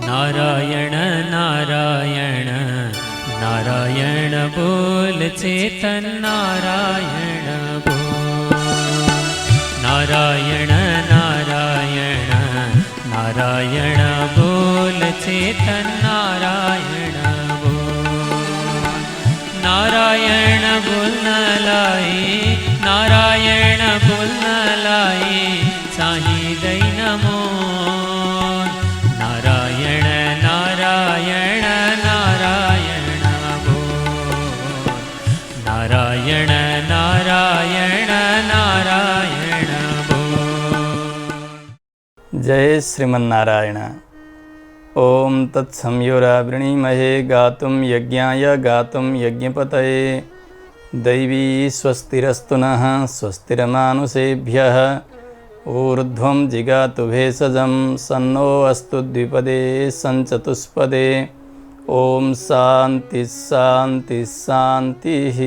नारायण नारायण नारायण बोल चेतन नारायण बोल। नारायण नारायण नारायण बोल चेतन नारायण बोल। नारायण बोल न लाई नारायण बोल न लाई साही दई नमो। नारायण नारायण नारायण बोल। नारायण नारायण नारायण बोल। जय श्रीमन्नारायण। ओम तत्संयोरावृणीमहे गातुं यज्ञाय गातुं यज्ञपतये। दैवी स्वस्तिरस्तु नः स्वस्तिरमानुषेभ्यः। ऊर्ध्वं जिगातु भेषजं सन्नो अस्तु द्विपदे सञ्चतुष्पदे। ओम शांति शांति शांतिः।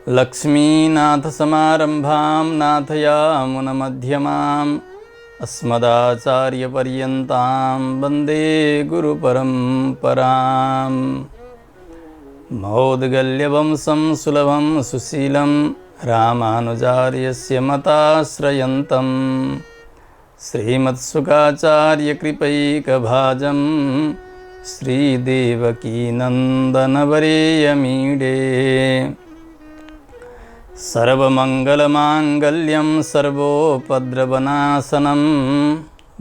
लक्ष्मीनाथ समारंभां नाथयामुनमध्यमाम् अस्मदाचार्यपर्यन्तां वन्दे गुरुपरम्पराम्। मौद्गल्यवंशं सुलभं सुशीलं रामानुजार्यस्य मताश्रयन्तं श्रीमत्सुखाचार्यकृपैकभाजं श्रीदेवकीनन्दनवरेयमीडे। सर्वमङ्गलमाङ्गल्यं सर्वोपद्रवनाशनं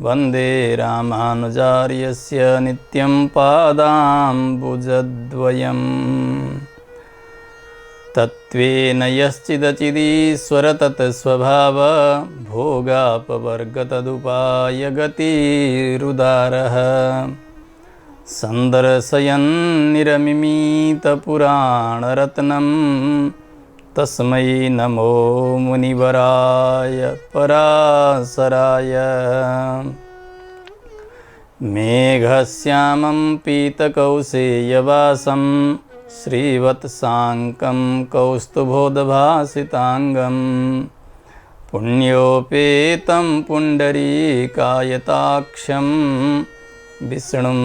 वन्दे रामानुजार्यस्य नित्यं पादाम्बुजद्वयम्। तत्त्वेन यश्चिदचिदीश्वर तत्स्वभाव भोगापवर्गतदुपायगतिरुदारः। सन्दर्शयन्निरमिमीतपुराणरत्नं तस्मै नमो मुनिवराय पराशराय। मेघश्यामं पीतकौशेयवासं श्रीवत्साङ्कं कौस्तुभोद्भासिताङ्गं पुण्योपेतं पुण्डरीकायताक्षं विष्णुं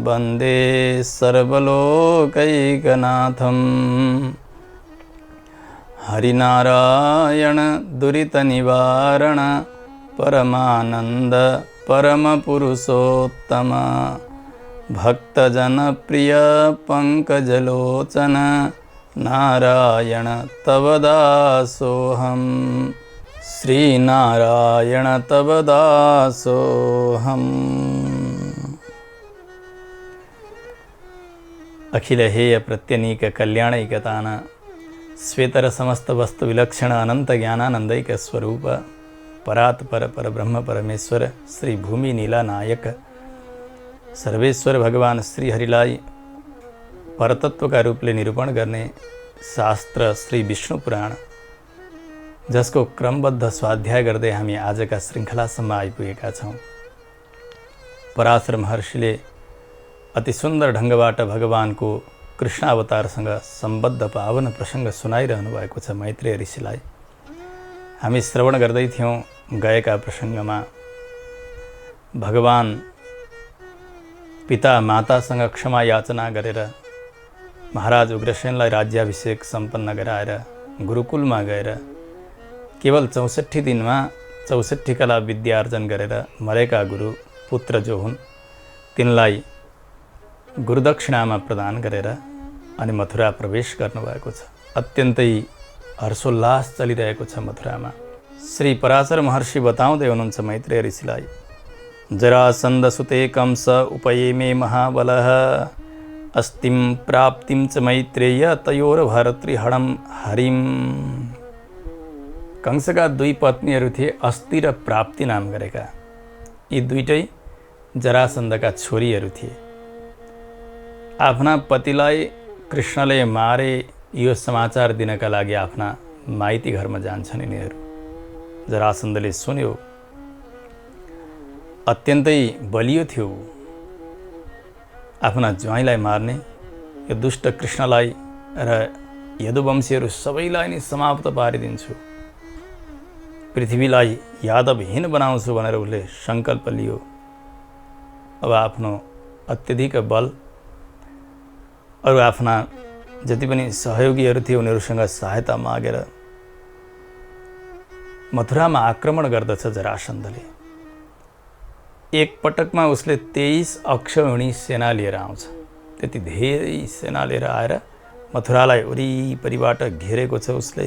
वन्दे सर्वलोकैकनाथम्। हरिनारायण दुरितनिवारण परमानंद परमपुरुषोत्तम भक्तजनप्रिय पंकजलोचन नारायण तव दासोऽहम्। श्रीनारायण तव दासोऽहम्। अखिल हेय प्रत्यनीक कल्याणैकतान श्वेतर समस्त वस्तु विलक्षण अनंत ज्ञानानंदैक स्वरूप परात् पर ब्रह्म परमेश्वर श्री भूमि नीला नायक सर्वेश्वर भगवान श्री हरिलाई परतत्व का रूप ले निरूपण गर्ने शास्त्र श्री विष्णु पुराण जसको क्रमबद्ध स्वाध्याय गर्दै हामी आजका श्रृङ्खलासम्म आइपुगेका छौँ। पराशर महर्षिले अति सुन्दर ढङ्गबाट भगवानको कृष्ण अवतारसँग सम्बद्ध पावन प्रसङ्ग सुनाइरहनु भएको छ मैत्रेय ऋषिलाई। हामी श्रवण गर्दै थियौँ गएका प्रसङ्गमा भगवान पिता मातासँग क्षमा याचना गरेर महाराज उग्रसेनलाई राज्याभिषेक सम्पन्न गराएर गुरुकुलमा गएर केवल 64 दिनमा 64 कला विद्यार्जन गरेर मरेका गुरु पुत्र जो हुन् तिनलाई गुरुदक्षिणामा प्रदान गरेर अनि मथुरा प्रवेश गर्नुभएको छ। अत्यन्तै हर्षोल्लास चलिरहेको छ मथुरामा। श्री पराशर महर्षि बताउँदै हुनुहुन्छ मैत्रेय ऋषिलाई, जरासन्ध सुते कंस उपयेमे महाबलः अस्तिं प्राप्तिं च मैत्रेय तयोर भरतृहणं हरिम। कंसका दुई पत्नीहरू थिए अस्ति र प्राप्ति नाम गरेका। यी दुईटै जरासन्धका छोरीहरू थिए। आफ्ना पतिलाई कृष्णले मारे यो समाचार दिनका लागि आफ्ना माइती घरमा जान्छन् यिनीहरू। जरासन्धले सुन्यो, अत्यन्तै बलियो थियो आफ्ना ज्वाइँलाई मार्ने। यो दुष्ट कृष्णलाई र यदुवंशीहरू सबैलाई नै समाप्त पारिदिन्छु, पृथ्वीलाई यादवहीन बनाउँछु भनेर उसले सङ्कल्प लियो अब आफ्नो अत्यधिक बल अरू आफ्ना जति पनि सहयोगीहरू थिए उनीहरूसँग सहायता मागेर मथुरामा आक्रमण गर्दछ जरासन्धले। एक पटकमा उसले 23 अक्षौहिणी सेना लिएर आउँछ। त्यति धेरै सेना लिएर आएर मथुरालाई वरिपरिबाट घेरेको छ उसले।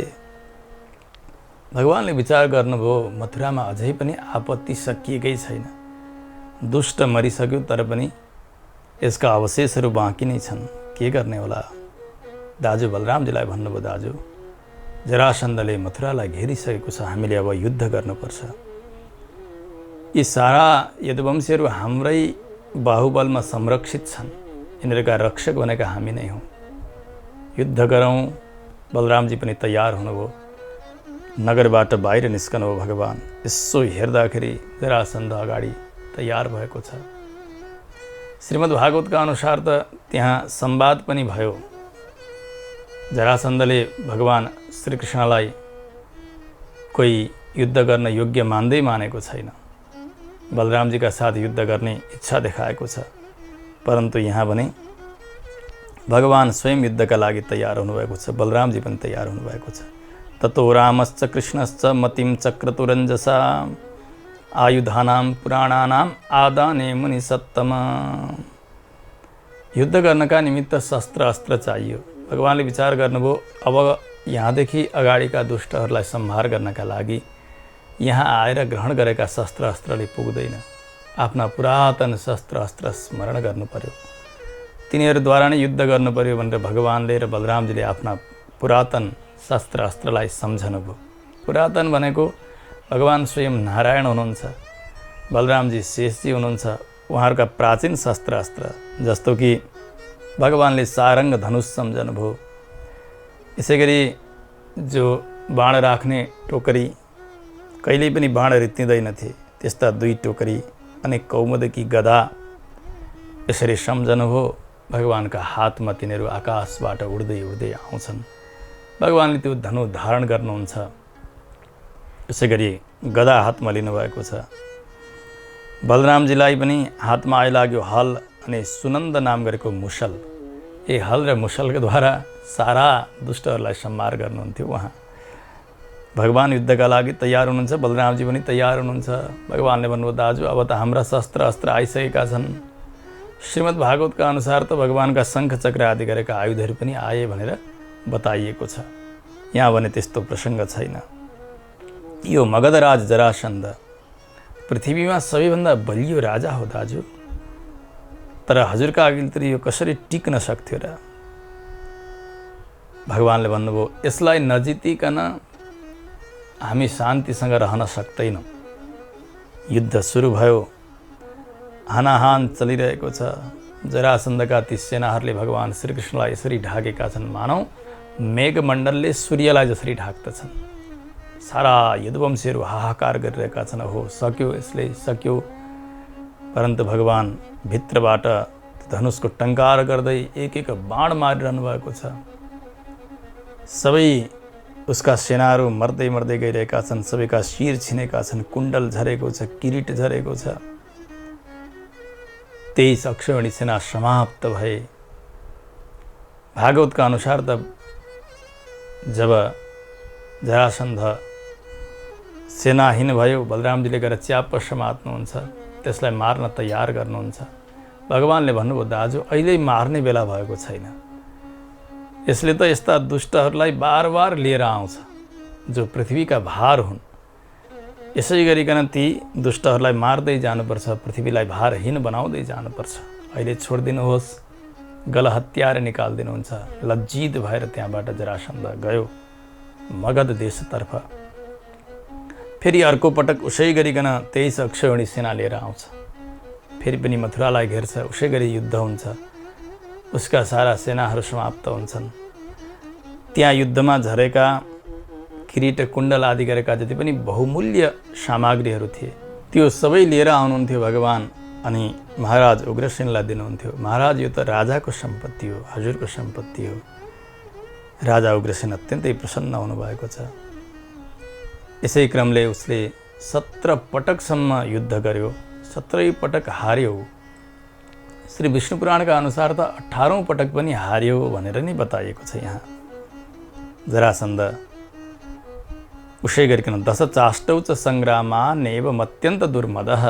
भगवानले विचार गर्नुभयो मथुरामा अझै पनि आपत्ति सकिएकै छैन, दुष्ट मरिसक्यो तर पनि यसका अवशेषहरू बाँकी नै छन्, के गर्ने होला। दाजु बलरामजीलाई भन्नुभयो, दाजु जरासन्धले मथुरालाई घेरिसकेको छ, हामीले अब युद्ध गर्नुपर्छ। यी सारा यदुवंशीहरू हाम्रै बाहुबलमा संरक्षित छन्, यिनीहरूका रक्षक भनेका हामी नै हौँ, युद्ध गरौँ। बलरामजी पनि तयार हुनुभयो, नगरबाट बाहिर निस्कनुभयो। भगवान यसो हेर्दाखेरि जरासन्ध अगाडि तयार भएको छ। श्रीमद् भागवतका अनुसार त त्यहाँ संवाद पनि भयो। जरासन्धले भगवान श्रीकृष्णलाई कोही युद्ध गर्न योग्य मानेको छैन, बलरामजीका साथ युद्ध गर्ने इच्छा देखाएको छ। परन्तु यहाँ भने भगवान स्वयं युद्धका लागि तयार हुनुभएको छ, बलरामजी पनि तयार हुनुभएको छ। ततो रामश्च कृष्णश्च मतिं चक्रतुरञ्जसा आयुधानां पुराणानां आदाने मुनिसत्तम। युद्ध गर्नका निमित्त शस्त्र अस्त्र चाहियो। भगवानले विचार गर्नुभयो अब यहाँदेखि अगाडिका दुष्टहरूलाई संहार गर्नका लागि यहाँ आएर ग्रहण गरेका शस्त्र अस्त्रले पुग्दैन, आफ्ना पुरातन शस्त्र अस्त्र स्मरण गर्नु पर्यो, तिनीहरूद्वारा नै युद्ध गर्नु पर्यो भनेर भगवानले र बलरामजीले आफ्ना पुरातन शस्त्र अस्त्रलाई सम्झनुभयो। पुरातन भनेको भगवान स्वयं नारायण हुनुहुन्छ, बलरामजी शेषजी हुनुहुन्छ, उहाँहरूका प्राचीन शस्त्र अस्त्र जस्तो कि भगवानले सारङ्ग धनुष सम्झनुभयो। यसै गरी जो बाण राख्ने टोकरी, कहिल्यै पनि बाण रित्तिँदैनथे त्यस्ता 2 टोकरी अनि कौमुदकी गदा यसरी सम्झनुभयो। भगवानका हातमा तिनीहरू आकाशबाट उड्दै उड्दै आउँछन्। भगवानले त्यो धनु धारण गर्नुहुन्छ। यसै गरी गदा हातमा लिनुभएको छ। बलरामजीलाई पनि हातमा आइलाग्यो हल अनि सुनन्द नाम गरेको मुसल। यही हल र मुसलका द्वारा सारा दुष्टहरूलाई संहार गर्नुहुन्थ्यो। उहाँ भगवान युद्धका लागि तयार हुनुहुन्छ, बलरामजी पनि तयार हुनुहुन्छ। भगवानले भन्नुभयो दाजु अब त हाम्रा शस्त्र अस्त्र आइसकेका छन्। श्रीमद् भागवतका अनुसार त भगवानका शङ्ख चक्र आदि गरेका आयुधहरू पनि आए भनेर बताइएको छ। यहाँ भने त्यस्तो प्रसङ्ग छैन। यो मगधराज जरासन्ध पृथ्वीमा सबैभन्दा बलियो राजा हो दाजु, तर हजुरका अघिल्तिर यो कसरी टिक्न सक्थ्यो र। भगवानले भन्नुभयो यसलाई नजितिकन हामी शान्तिसँग रहन सक्दैनौँ। युद्ध सुरु भयो, हानाहान चलिरहेको छ। जरासन्धका ती सेनाहरूले भगवान श्रीकृष्णलाई यसरी ढाकेका छन् मानौ मेघमण्डलले सूर्यलाई जसरी ढाक्दछन्। सारा यदुवंशीहरू हाहाकार गरिरहेका छन्, हो सक्यो, यसले सक्यो। परन्तु भगवान भित्रबाट धनुषको टङ्कार गर्दै एक एक बाण मारिरहनु भएको छ। सबै उसका सेनाहरू मर्दै मर्दै गइरहेका छन्, सबैका शिर छिनेका छन्, कुण्डल झरेको छ, किरीट झरेको छ। 23 अक्षौहिणी सेना समाप्त भए। भागवतका अनुसार त जब जरासन्ध सेनाहीन भयो, बलरामजीले गएर च्याप्प समात्नुहुन्छ, त्यसलाई मार्न तयार गर्नुहुन्छ। भगवानले भन्नुभयो दाजु अहिले मार्ने बेला भएको छैन, यसले त यस्ता दुष्टहरूलाई बार बार लिएर आउँछ जो पृथ्वीका भार हुन्। यसै गरिकन ती दुष्टहरूलाई मार्दै जानुपर्छ, पृथ्वीलाई भारहीन बनाउँदै जानुपर्छ। अहिले छोडिदिनुहोस्, गल हत्याएर निकालिदिनुहुन्छ। लज्जित भएर त्यहाँबाट जरासन्ध गयो मगध देशतर्फ। फेरि अर्को पटक उसै गरिकन 23 अक्षौहिणी सेना लिएर आउँछ, फेरि पनि मथुरालाई घेर्छ। उसै गरी युद्ध हुन्छ, उसका सारा सेनाहरू समाप्त हुन्छन्। त्यहाँ युद्धमा झरेका किरीट कुण्डल आदि गरेका जति पनि बहुमूल्य सामग्रीहरू थिए त्यो सबै लिएर आउनुहुन्थ्यो भगवान, अनि महाराज उग्रसेनलाई दिनुहुन्थ्यो। महाराज यो त राजाको सम्पत्ति हो, हजुरको सम्पत्ति हो। राजा उग्रसेन अत्यन्तै प्रसन्न हुनुभएको छ। यसै क्रमले उसले 17 पटकसम्म युद्ध गर्यो, 17 पटक हार्यो। श्री विष्णु पुराणका अनुसार त 18औं पटक पनि हार्यो भनेर नै बताइएको छ। यहाँ जरासन्ध उसै गरिकन दश चाष्टौ च सङ्ग्रामान् एवम् अत्यन्त दुर्मदः,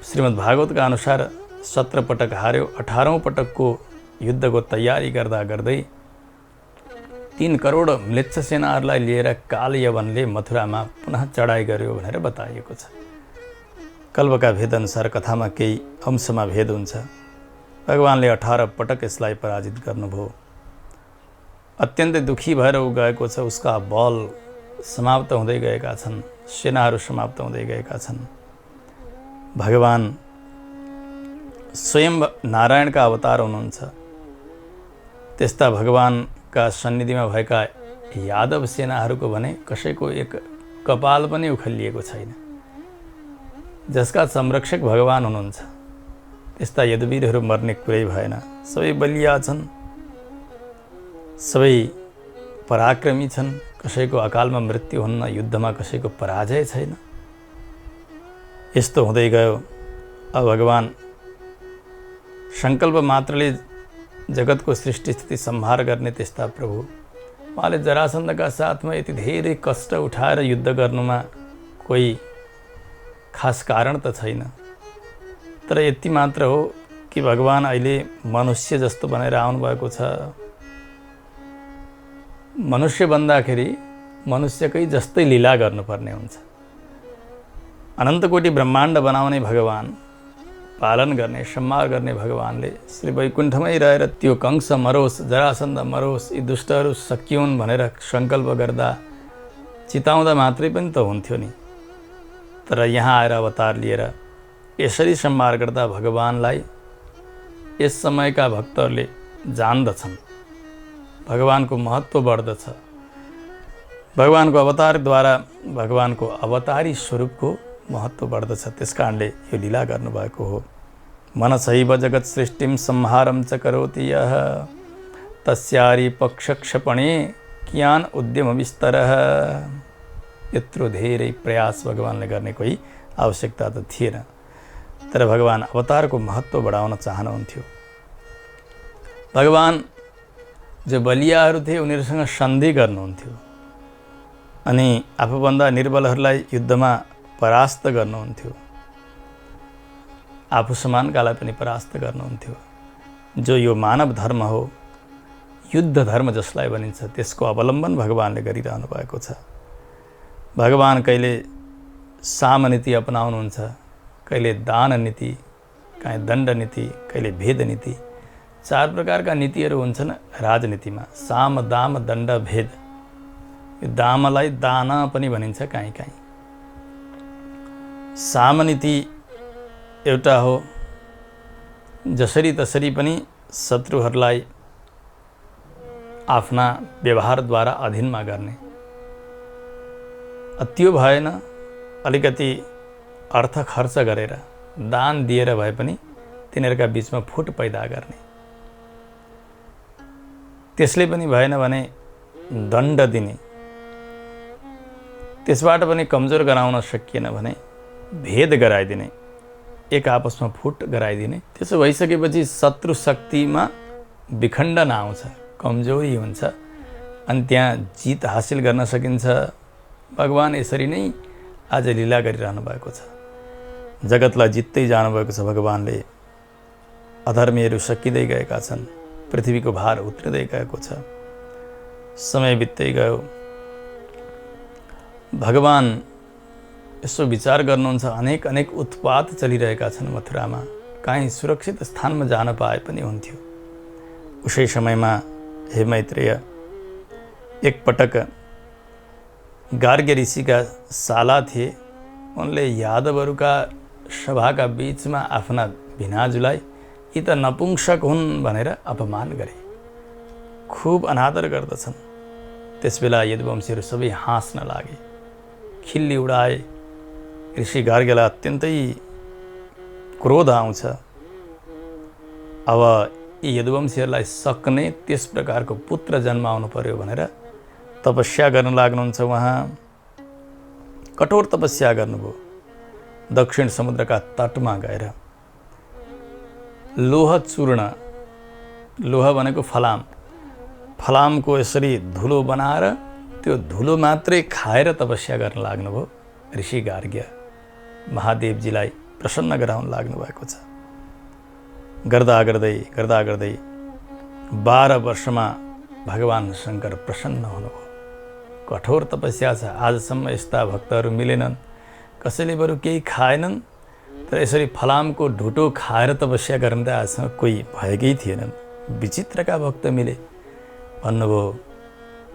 श्रीमद् भागवतका अनुसार 17 पटक हार्यो। 18औं पटकको युद्धको तयारी गर्दा गर्दै 3 करोड म्लेच्छ सेनाहरूलाई लिएर कालयवनले मथुरामा पुनः चढाइ गर्यो भनेर बताइएको छ। कल्पका भेदअनुसार कथामा केही अंशमा भेद हुन्छ। भगवानले 18 पटक यसलाई पराजित गर्नुभयो। अत्यन्तै दुखी भएर ऊ गएको छ। उसका बल समाप्त हुँदै गएका छन्, सेनाहरू समाप्त हुँदै गएका छन्। भगवान स्वयं नारायणका अवतार हुनुहुन्छ। त्यस्ता भगवानका सन्निधिमा भएका यादव सेनाहरूको भने कसैको एक कपाल पनि उखलिएको छैन। जसका संरक्षक भगवान हुनुहुन्छ त्यस्ता यदुवीरहरू मर्ने कुरै भएन। सबै बलिया छन्, सबै पराक्रमी छन्। कसैको अकालमा मृत्यु हुन्न, युद्धमा कसैको पराजय छैन। यस्तो हुँदै गयो। अब भगवान सङ्कल्प मात्रले जगतको सृष्टि स्थिति संहार गर्ने त्यस्ता प्रभु, उहाँले जरासन्धका साथमा यति धेरै कष्ट उठाएर युद्ध गर्नुमा कोही खास कारण त छैन। तर यति मात्र हो कि भगवान अहिले मनुष्य जस्तो बनेर आउनुभएको छ। मनुष्य भन्दाखेरि मनुष्यकै जस्तै लीला गर्नुपर्ने हुन्छ। अनन्तकोटि ब्रह्माण्ड बनाउने भगवान, पालन गर्ने संहार गर्ने भगवानले श्री वैकुण्ठमै रहेर त्यो कंस मरोस्, जरासन्ध मरोस्, यी दुष्टहरू सकिउन् भनेर सङ्कल्प गर्दा चिताउँदा मात्रै पनि त हुन्थ्यो नि। तर यहाँ आएर अवतार लिएर यसरी संहार गर्दा भगवानलाई यस समयका भक्तहरूले जान्दछन्। भगवानको महत्त्व बढ्दछ। भगवानको अवतारद्वारा भगवानको अवतारी स्वरूपको महत्त्व बढ्दछ। त्यस कारणले यो लीला गर्नुभएको हो। मनसैव जगत सृष्टिम संहारं च करोति यः तस्यारि पक्षक्षपणे कियान उद्यम विस्तरः। यत्रो धेरै प्रयास भगवानले गर्ने कोही आवश्यकता त थिएन। तर भगवान अवतारको महत्त्व बढाउन चाहनुहुन्थ्यो। भगवान जो बलियाहरू थिए उनीहरूसँग सन्धि गर्नुहुन्थ्यो अनि आफूभन्दा निर्बलहरूलाई युद्धमा परास्त गर्नुहुन्थ्यो। आफू समानकालाई पनि परास्त गर्नुहुन्थ्यो। जो यो मानव धर्म हो, युद्ध धर्म जसलाई भनिन्छ, त्यसको अवलम्बन भगवानले गरिरहनु भएको छ। भगवान कहिले साम नीति अपनाउनुहुन्छ, कहिले दान नीति, कहीँ दण्ड नीति, कहिले भेद नीति। 4 प्रकारका नीतिहरू हुन्छन् राजनीतिमा। साम, दाम, दण्ड, भेद। यो दामलाई दान पनि भनिन्छ कहीँ कहीँ। साम नीति एउटा हो, जसरी तसरी पनि शत्रुहरूलाई आफ्ना व्यवहारद्वारा अधीनमा गर्ने। त्यो भएन, अलिकति अर्थ खर्च गरेर दान दिएर भए पनि तिनीहरूका बिचमा फुट पैदा गर्ने। त्यसले पनि भएन भने दण्ड दिने। त्यसबाट पनि कमजोर गराउन सकिएन भने भेद गराइदिने, एक आपसमा फुट गराइदिने। त्यसो भइसकेपछि शत्रु शक्तिमा विखण्डन आउँछ, कमजोरी हुन्छ अनि त्यहाँ जित हासिल गर्न सकिन्छ। भगवान यसरी नै आज लीला गरिरहनु भएको छ। जगतलाई जित्दै जानुभएको छ भगवानले। अधर्मीहरू सकिँदै गएका छन्, पृथ्वीको भार उत्रिँदै गएको छ। समय बित्दै गयो। भगवान यसो विचार गर्नुहुन्छ, अनेक उत्पात चलिरहेका छन् मथुरामा। कहीँ सुरक्षित स्थानमा जान पाए पनि हुन्थ्यो। उसै समयमा हे मैत्रेय, एकपटक गार्ग्य ऋषिका साला थिए। उनले यादवहरूका सभाका बीचमा आफ्ना भिनाजुलाई यी त नपुंसक हुन् भनेर अपमान गरे। खूब अनादर गर्दछन्। त्यसबेला यदुवंशीहरू सबै हाँस्न लागे, खिल्ली उडाए। ऋषि गार्ग्यलाई अत्यन्तै क्रोध आउँछ। अब यी यदुवंशीहरूलाई सक्ने त्यस प्रकारको पुत्र जन्माउनु पर्यो भनेर तपस्या गर्न लाग्नुहुन्छ। उहाँ कठोर तपस्या गर्नुभयो। दक्षिण समुद्रका तटमा गएर लोह चूर्ण, लोह भनेको फलाम, फलामको यसरी धुलो बनाएर त्यो धुलो मात्रै खाएर तपस्या गर्न लाग्नुभयो ऋषि गार्ग्य। महादेवजीलाई प्रसन्न गराउन लाग्नु भएको छ। गर्दा गर्दै 12 वर्षमा भगवान् शङ्कर प्रसन्न हुनुभयो। कठोर तपस्या छ, आजसम्म यस्ता भक्तहरू मिलेनन्। कसैले बरु केही खाएनन्, तर यसरी फलामको ढुटो खाएर तपस्या गर्न त आजसम्म कोही भएकै थिएनन्। विचित्रका भक्त मिले। भन्नुभयो,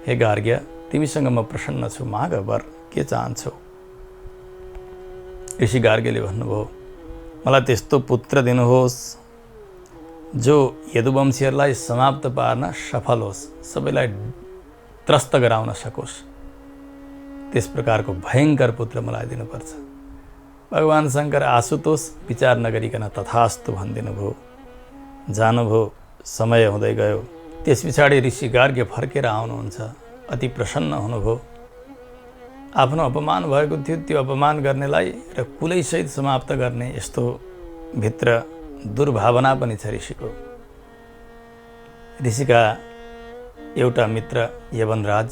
हे गार्ग्य, तिमीसँग म प्रसन्न छु, माग वर, के चाहन्छौ? ऋषि गार्ग्यले भन्नुभयो, मलाई त्यस्तो पुत्र दिनुहोस् जो यदुवंशीहरूलाई समाप्त पार्न सफल होस्, सबैलाई त्रस्त गराउन सकोस्। त्यस प्रकारको भयङ्कर पुत्र मलाई दिनुपर्छ। भगवान् शङ्कर आशुतोष विचार नगरिकन तथास्तु भनिदिनु भयो। जानुभयो, समय हुँदै गयो। त्यस पछाडि ऋषि गार्ग्य फर्केर आउनुहुन्छ। अति प्रसन्न हुनुभयो। आफ्नो अपमान भएको थियो, त्यो अपमान गर्नेलाई र कुलैसहित समाप्त गर्ने यस्तो भित्र दुर्भावना पनि छ ऋषिको। ऋषिका एउटा मित्र यवनराज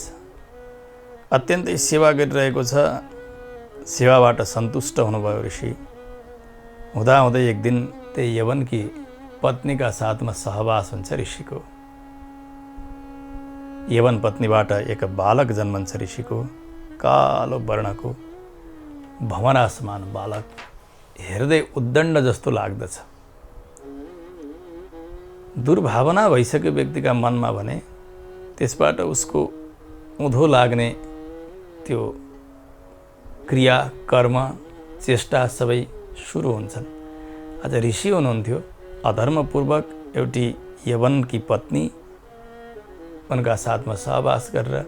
अत्यन्तै सेवा गरिरहेको छ। सेवाबाट सन्तुष्ट हुनुभयो ऋषि। हुँदाहुँदै एक दिन त्यही यवनकी पत्नीका साथमा सहवास हुन्छ ऋषिको। यवन पत्नीबाट एक बालक जन्मन्छ ऋषिको। कालो वर्णको भमरा समान बालक, हेर्दै उद्दण्ड जस्तो लाग्दछ। दुर्भावना भइसक्यो व्यक्तिका मनमा भने त्यसबाट उसको उँधो लाग्ने त्यो क्रिया, कर्म, चेष्टा सबै सुरु हुन्छन्। आज ऋषि हुनुहुन्थ्यो, अधर्मपूर्वक एउटी यवनकी पत्नी उनका साथमा सहवास गरेर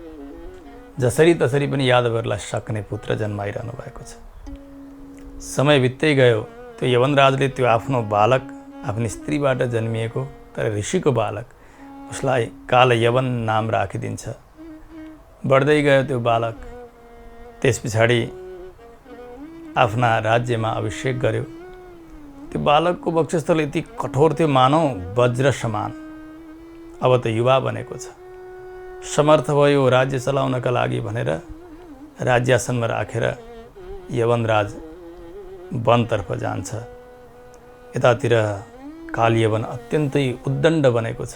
जसरी तसरी पनि यादवहरूलाई सक्ने पुत्र जन्माइरहनु भएको छ। समय बित्दै गयो। त्यो यवनराजले त्यो आफ्नो बालक आफ्नो स्त्रीबाट जन्मिएको तर ऋषिको बालक, उसलाई काल यवन नाम राखिदिन्छ। बढ्दै गयो त्यो बालक। त्यस पछाडि आफ्ना राज्यमा अभिषेक गर्यो। त्यो बालकको वक्षस्थल यति कठोर थियो, मानौ वज्र समान। अब त युवा बनेको छ, समर्थ भयो राज्य चलाउनका लागि भनेर राज्यासनमा राखेर यवनराज वनतर्फ जान्छ। यतातिर कालयवन अत्यन्तै उद्दण्ड बनेको छ।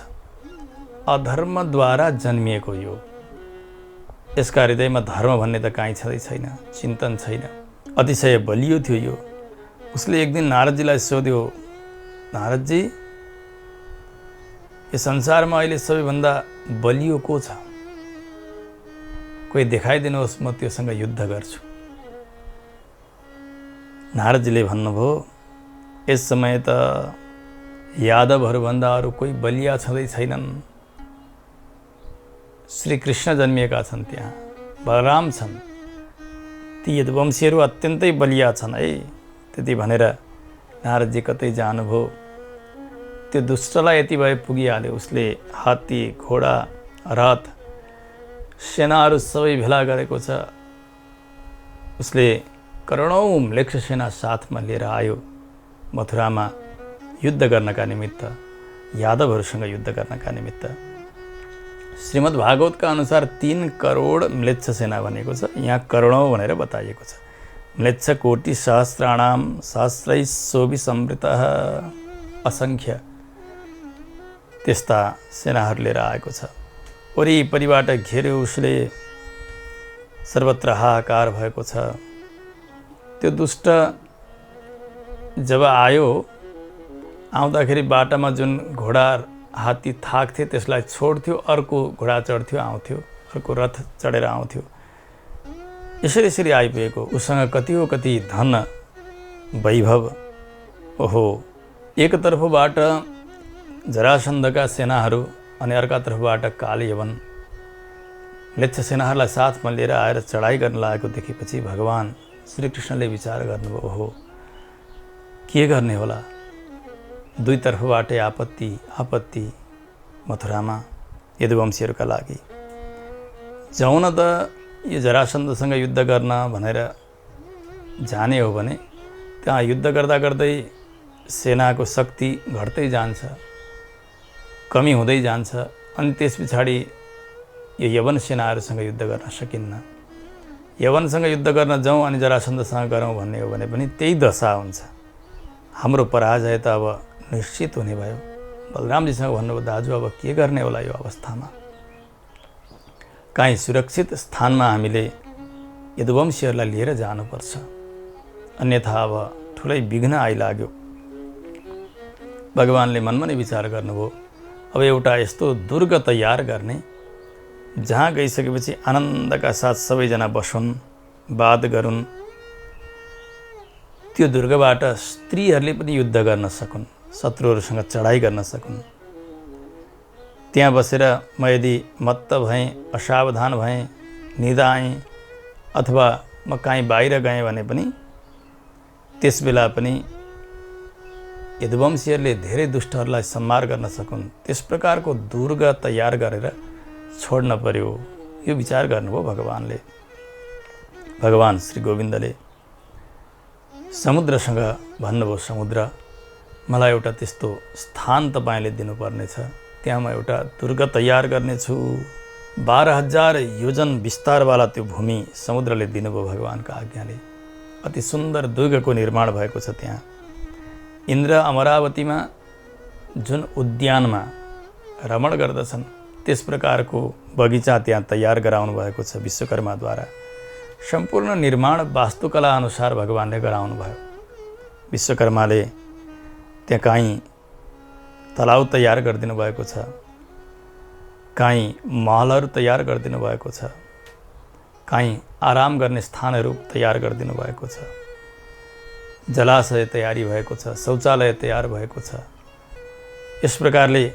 अधर्मद्वारा जन्मिएको यो, यसका हृदयमा धर्म भन्ने त काहीँ छँदै छैन, चिन्तन छैन। अतिशय बलियो थियो यो। उसले एक दिन नारदजीलाई सोध्यो, नारदजी, यो संसारमा अहिले सबैभन्दा बलियो को छ? कोही देखाइदिनुहोस्, म त्योसँग युद्ध गर्छु। नारदजीले भन्नुभयो, यस समय त यादवहरूभन्दा अरू कोही बलिया छँदै छैनन्। श्री कृष्ण जन्मिएका छन्, त्यहाँ बलराम छन्, ती यदुवंशीहरू अत्यन्तै बलिया छन् है। त्यति भनेर नारदजी कतै जानुभयो। त्यो दुष्टलाई यति भए पुगिहाल्यो। उसले हात्ती, घोडा, रथ, सेनाहरू सबै भेला गरेको छ। उसले करोडौँ म्लेच्छ सेना साथमा लिएर आयो मथुरामा युद्ध गर्नका निमित्त, यादवहरूसँग युद्ध गर्नका निमित्त। श्रीमद् भागवतका अनुसार 3 करोड म्लेच्छ सेना भनेको छ, यहाँ करोडौँ भनेर बताइएको छ। म्लेच्छ कोटि सहस्राणाम सहस्रैः समृतः, असङ्ख्य त्यस्ता सेनाहरू लिएर आएको छ। वरिपरिबाट घेर्यो उसले, सर्वत्र हाहाकार भएको छ। त्यो दुष्ट जब आयो, आउँदाखेरि बाटामा जुन घोडा हात्ती थाक्थे त्यसलाई छोड्थ्यो, अर्को घोडा चढ्थ्यो आउँथ्यो, अर्को रथ चढेर आउँथ्यो। यसरी यसरी आइपुगेको। उसँग कति हो कति धन वैभव। ओहो, एकतर्फबाट जरासन्धका सेनाहरू अनि अर्कातर्फबाट कालयवन म्लेच्छ सेनाहरूलाई साथमा लिएर आएर चढाइ गर्न लागेको देखेपछि भगवान् श्रीकृष्णले विचार गर्नुभयो, ओहो के गर्ने होला? दुईतर्फबाटै आपत्ति आपत्ति मथुरामा यदुवंशीहरूका लागि। जाउँ न त यो जरासन्धसँग युद्ध गर्न भनेर जाने हो भने त्यहाँ युद्ध गर्दा गर्दै सेनाको शक्ति घट्दै जान्छ, कमी हुँदै जान्छ। अनि त्यस पछाडि यो यवन सेनाहरूसँग युद्ध गर्न सकिन्न। यवनसँग युद्ध गर्न जाउँ अनि जरासन्धसँग गरौँ भन्ने हो भने पनि त्यही दशा हुन्छ। हाम्रो पराजय त अब निश्चित हुने भयो। बलरामजीसँग भन्नुभयो, दाजु अब के गर्ने होला यो अवस्थामा? काहीँ सुरक्षित स्थानमा हामीले यदुवंशीहरूलाई लिएर जानुपर्छ, अन्यथा अब ठुलै विघ्न आइलाग्यो। भगवानले मनमा नै विचार गर्नुभयो, अब एउटा यस्तो दुर्ग तयार गर्ने जहाँ गइसकेपछि आनन्दका साथ सबैजना बसुन्, वाद गरून्, त्यो दुर्गबाट स्त्रीहरूले पनि युद्ध गर्न सकुन्, शत्रुहरूसँग चढाइ गर्न सकुन्। त्यहाँ बसेर म यदि मत्त भएँ, असावधान भएँ, निदाएँ अथवा म काहीँ बाहिर गएँ भने पनि त्यस बेला पनि यदुवंशीहरूले धेरै दुष्टहरूलाई संहार गर्न सकुन्। त्यस प्रकारको दुर्ग तयार गरेर छोड्न पर्यो, यो विचार गर्नुभयो भगवानले। भगवान श्री गोविन्दले समुद्रसँग भन्नुभयो, समुद्र, मलाई एउटा त्यस्तो स्थान तपाईँले दिनुपर्नेछ, त्यहाँ म एउटा दुर्ग तयार गर्नेछु। 12,000 योजन विस्तारवाला त्यो भूमि समुद्रले दिनुभयो भगवानको आज्ञाले। अति सुन्दर दुर्गको निर्माण भएको छ त्यहाँ। इन्द्र अमरावतीमा जुन उद्यानमा रमण गर्दछन् त्यस प्रकारको बगैँचा त्यहाँ तयार गराउनु भएको छ विश्वकर्माद्वारा। सम्पूर्ण निर्माण वास्तुकला अनुसार भगवानले गराउनु भयो। विश्वकर्माले त्यहाँ काहीँ तलाउ तयार गरिदिनु भएको छ, काहीँ महलहरू तयार गरिदिनु भएको छ, काहीँ आराम गर्ने स्थानहरू तयार गरिदिनु भएको छ, जलाशय तयारी भएको छ, शौचालय तयार भएको छ। यस प्रकारले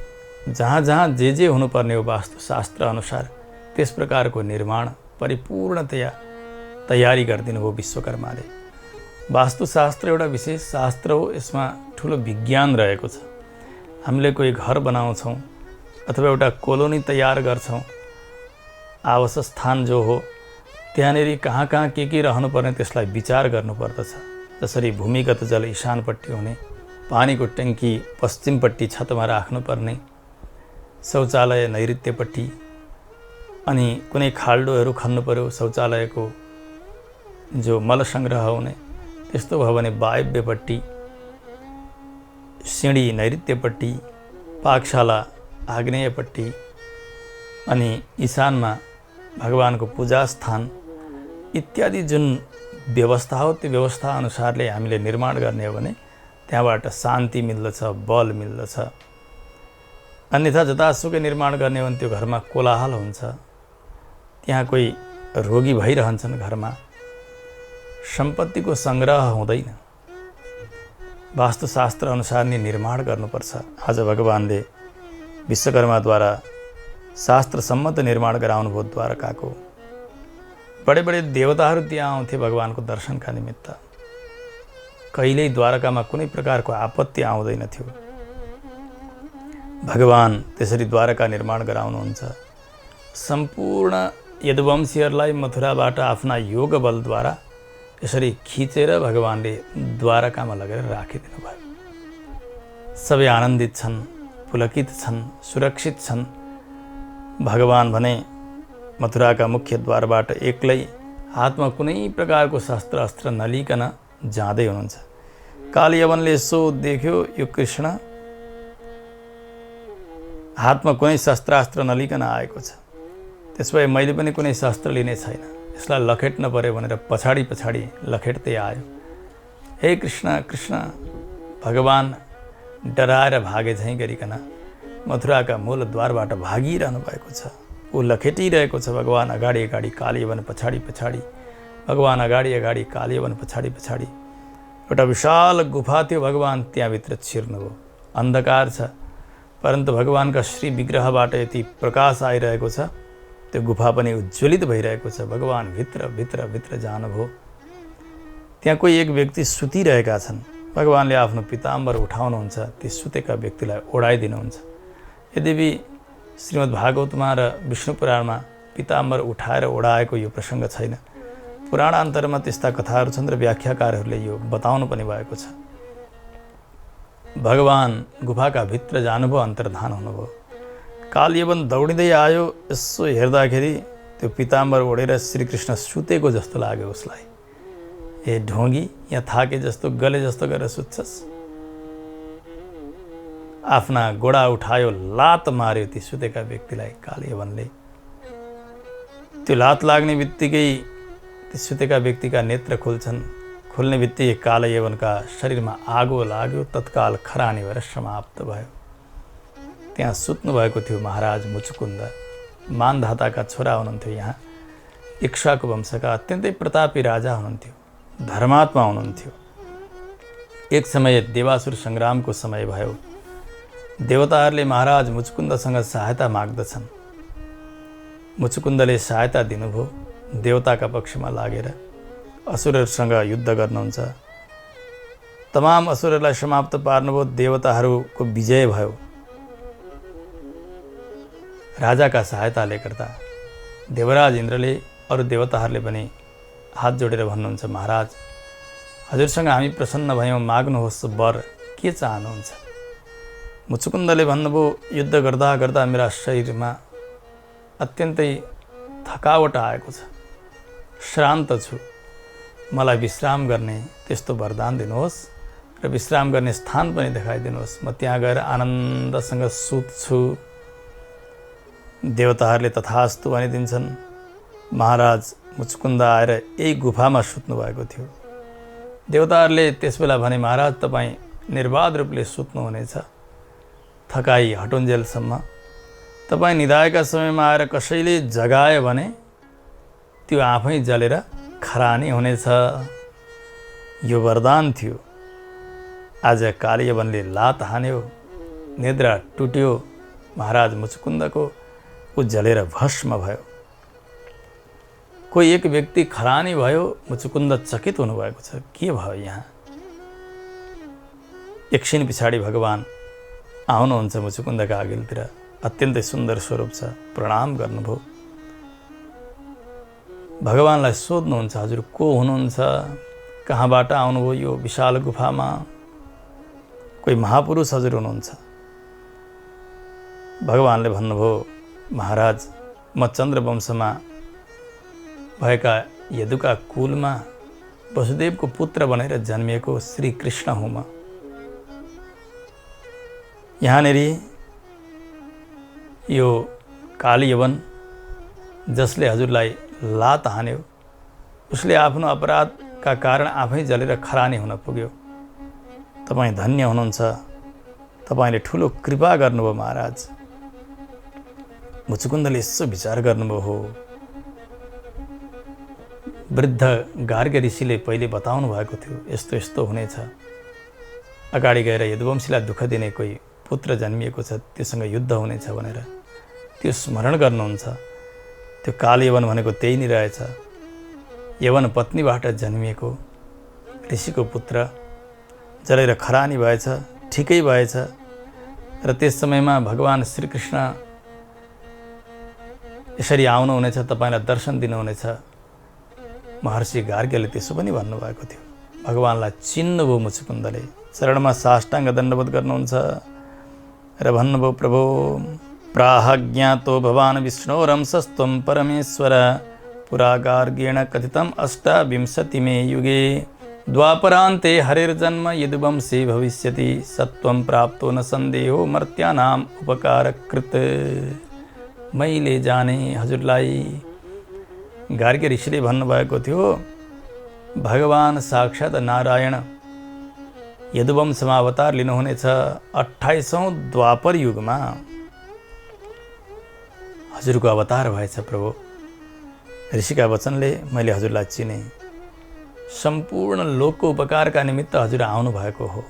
जहाँ जहाँ जे हुनुपर्ने हो वास्तुशास्त्र अनुसार त्यस प्रकारको निर्माण परिपूर्णतया तयारी गरिदिनु हो विश्वकर्माले। वास्तुशास्त्र एउटा विशेष शास्त्र हो, यसमा ठुलो विज्ञान रहेको छ। हामीले कोही घर बनाउँछौँ अथवा एउटा कोलोनी तयार गर्छौँ, आवास स्थान जो हो त्यहाँनेरि कहाँ कहाँ के रहनुपर्ने त्यसलाई विचार गर्नुपर्दछ। जसरी भूमिगत जल ईशानपट्टि हुने, पानीको ट्याङ्की पश्चिमपट्टि छतमा राख्नुपर्ने, शौचालय नैऋत्यपट्टि, अनि कुनै खाल्डोहरू खन्नु पर्यो शौचालयको जो मल सङ्ग्रह हुने, त्यस्तो भयो भने वायव्यपट्टि, सिँढी नैऋत्यपट्टि, पाकशाला आग्नेयपट्टि, अनि ईशानमा भगवानको पूजा स्थान इत्यादि जुन व्यवस्था हो त्यो व्यवस्था अनुसारले हामीले निर्माण गर्ने हो भने त्यहाँबाट शान्ति मिल्दछ, बल मिल्दछ। अन्यथा जतासुकै निर्माण गर्ने हो भने त्यो घरमा कोलाहल हुन्छ, त्यहाँ कोही रोगी भइरहन्छन्, घरमा सम्पत्तिको सङ्ग्रह हुँदैन। वास्तुशास्त्र अनुसार नै निर्माण गर्नुपर्छ। आज भगवानले विश्वकर्माद्वारा शास्त्रसम्मत निर्माण गराउनुभयो द्वारकाको। बडे बडे देवताहरू त्यहाँ आउँथे भगवानको दर्शनका निमित्त। कहिल्यै द्वारकामा कुनै प्रकारको आपत्ति आउँदैन थियो। भगवान त्यसरी द्वारका निर्माण गराउनुहुन्छ। सम्पूर्ण यदुवंशीहरूलाई मथुराबाट आफ्ना योग बलद्वारा यसरी खिचेर भगवानले द्वारकामा लगेर राखिदिनु भयो। सबै आनन्दित छन्, पुलकित छन्, सुरक्षित छन्। भगवान भने मथुराका मुख्य द्वारबाट एक्लै हातमा कुनै प्रकारको शस्त्र अस्त्र नलिकन जाँदै हुनुहुन्छ। कालयवनले यसो देख्यो, यो कृष्ण हातमा कुनै शस्त्रास्त्र नलिकन आएको छ, त्यसभए मैले पनि कुनै शस्त्र लिने छैन, यसलाई लखेट्न पर्यो भनेर पछाडि पछाडि लखेट्दै आयो। हे कृष्ण कृष्ण, भगवान डराएर भागे झैँ गरिकन मथुराका मूल द्वारबाट भागिरहनु भएको छ। ऊ लखेटिरहेको छ। भगवान अगाडि अगाडि, कालयवन पछाडि पछाडि, भगवान अगाडि अगाडि, कालयवन पछाडि पछाडि। एउटा विशाल गुफा थियो, भगवान त्यहाँभित्र छिर्नुभयो। अन्धकार छ, परन्तु भगवानका श्री विग्रहबाट यति प्रकाश आइरहेको छ, त्यो गुफा पनि उज्ज्वलित भइरहेको छ। भगवान भित्र भित्र भित्र जानुभयो। त्यहाँ कोही एक व्यक्ति सुतिरहेका छन्। भगवानले आफ्नो पीताम्बर उठाउनुहुन्छ, ती सुतेका व्यक्तिलाई ओढाइदिनुहुन्छ। यद्यपि श्रीमद् भागवतमा र विष्णु पुराणमा पीताम्बर उठाएर ओढाएको यो प्रसङ्ग छैन। पुराणान्तरमा त्यस्ता कथाहरू छन् र व्याख्याकारहरूले यो बताउनु पनि भएको छ। भगवान गुफाका भित्र जानुभयो, अन्तर्धान हुनुभयो। कालयवन दौडिँदै आयो। यसो हेर्दाखेरि त्यो पिताम्बर ओढेर श्रीकृष्ण सुतेको जस्तो लाग्यो उसलाई। ए ढोंगी, यहाँ थाके जस्तो गले जस्तो गरेर सुत्छस्। आफ्ना गोडा उठायो, लात मार्यो ती सुतेका व्यक्तिलाई कालयवनले। त्यो लात लाग्ने बित्तिकै ती सुतेका व्यक्तिका नेत्र खुल्छन्। खुल्ने बित्तिकै कालयवनका शरीरमा आगो लाग्यो, तत्काल खरानी भएर समाप्त भयो। त्यहाँ सुत्नु भएको थियो महाराज मुचुकुन्द, मानधाताका छोरा हुनुहुन्थ्यो। यहाँ इक्ष्वाकु वंशका अत्यन्तै प्रतापी राजा हुनुहुन्थ्यो, धर्मात्मा हुनुहुन्थ्यो। एक समय देवासुर सङ्ग्रामको समय भयो। देवताहरूले महाराज मुचुकुन्दसँग सहायता माग्दछन्। मुचुकुन्दले सहायता दिनुभयो। देवताका पक्षमा लागेर असुरहरूसँग युद्ध गर्नुहुन्छ। तमाम असुरहरूलाई समाप्त पार्नुभयो। देवताहरूको विजय भयो। राजाका सहायताले गर्दा देवराज इन्द्रले, अरू देवताहरूले पनि हात जोडेर भन्नुहुन्छ, महाराज हजुरसँग हामी प्रसन्न भयौँ, माग्नुहोस् वर, के चाहनुहुन्छ? मुचुकुन्दले भन्नुभयो, युद्ध गर्दा गर्दा मेरा शरीरमा अत्यन्तै थकावट आएको छ, श्रान्त छु, मलाई विश्राम गर्ने त्यस्तो वरदान दिनुहोस् र विश्राम गर्ने स्थान पनि देखाइदिनुहोस्। म त्यहाँ गएर आनन्दसँग सुत्छु। देवताहरूले तथास्तु भनिदिन्छन्। महाराज मुचुकुन्द आएर यही गुफामा सुत्नु भएको थियो। देवताहरूले त्यसबेला भने, महाराज तपाईँ निर्बाध रूपले सुत्नुहुनेछ, थकाइ हटुन्जेलसम्म। तपाईँ निदाएका समयमा आएर कसैले जगायो भने त्यो आफै जलेर खरानी हुनेछ। यो वरदान थियो। आज कालयवनले लात हान्यो, निद्रा टुट्यो महाराज मुचुकुन्दको, ऊ जलेर भस्म भयो। कोही एक व्यक्ति खरानी भयो। मुचुकुन्द चकित हुनुभएको छ, के भयो यहाँ? एकछिन पछाडि भगवान आउनुहुन्छ मुचुकुन्दका अघिल्तिर। अत्यन्तै सुन्दर स्वरूप छ। प्रणाम गर्नुभयो। भगवानलाई सोध्नुहुन्छ, हजुर को हुनुहुन्छ? कहाँबाट आउनुभयो यो विशाल गुफामा? कोही महापुरुष हजुर हुनुहुन्छ? भगवानले भन्नुभयो, महाराज म चन्द्रवंशमा भएका यदुका कुलमा वसुदेवको पुत्र बनेर जन्मिएको श्री कृष्ण हुँ म। यहाँनेरि यो कालयवन जसले हजुरलाई लात हान्यो, उसले आफ्नो अपराधका कारण आफै जलेर खरानी हुन पुग्यो। तपाईँ धन्य हुनुहुन्छ। तपाईँले ठुलो कृपा गर्नुभयो महाराज। मुचुकुन्दले यसो विचार गर्नुभयो, हो वृद्ध गार्ग्य ऋषिले पहिले बताउनु भएको थियो यस्तो यस्तो हुनेछ। अगाडि गएर यदुवंशीलाई दुःख दिने कोही पुत्र जन्मिएको छ, त्योसँग युद्ध हुनेछ भनेर त्यो स्मरण गर्नुहुन्छ। त्यो कालयवन भनेको त्यही नै रहेछ। यवन पत्नीबाट जन्मिएको ऋषिको पुत्र जलेर खरानी भएछ, ठिकै भएछ। र त्यस समयमा भगवान श्रीकृष्ण यसरी आउनुहुनेछ, तपाईँलाई दर्शन दिनुहुनेछ। महर्षि गार्ग्यले त्यसो पनि भन्नुभएको थियो। भगवानलाई चिन्नुभयो मुचुकुन्दले। चरणमा साष्टाङ्ग दण्डवत गर्नुहुन्छ र भन्नुभयो, प्रभो प्राहज्ञातो भवान् विष्णोरंसस्त्वं परमेश्वर पुरा गार्ग्येण कथितम् 28मे युगे द्वापरान्ते हरिर्जन्म यदुवंशे भविष्यति सत्वं प्राप्तो न सन्देहो मर्त्यानाम् उपकारकृत। मैले जाने हजुरलाई गार्ग्य ऋषिले भन्नुभएको थियो, भगवान साक्षात् नारायण यदुवंशमा अवतार लिनुहुनेछ 28औं द्वापर युगमा। हजुरको अवतार भएछ प्रभु। ऋषिका वचनले मैले हजुरलाई चिने। सम्पूर्ण लोकको उपकारका निमित्त हजुर आउनु भएको हो।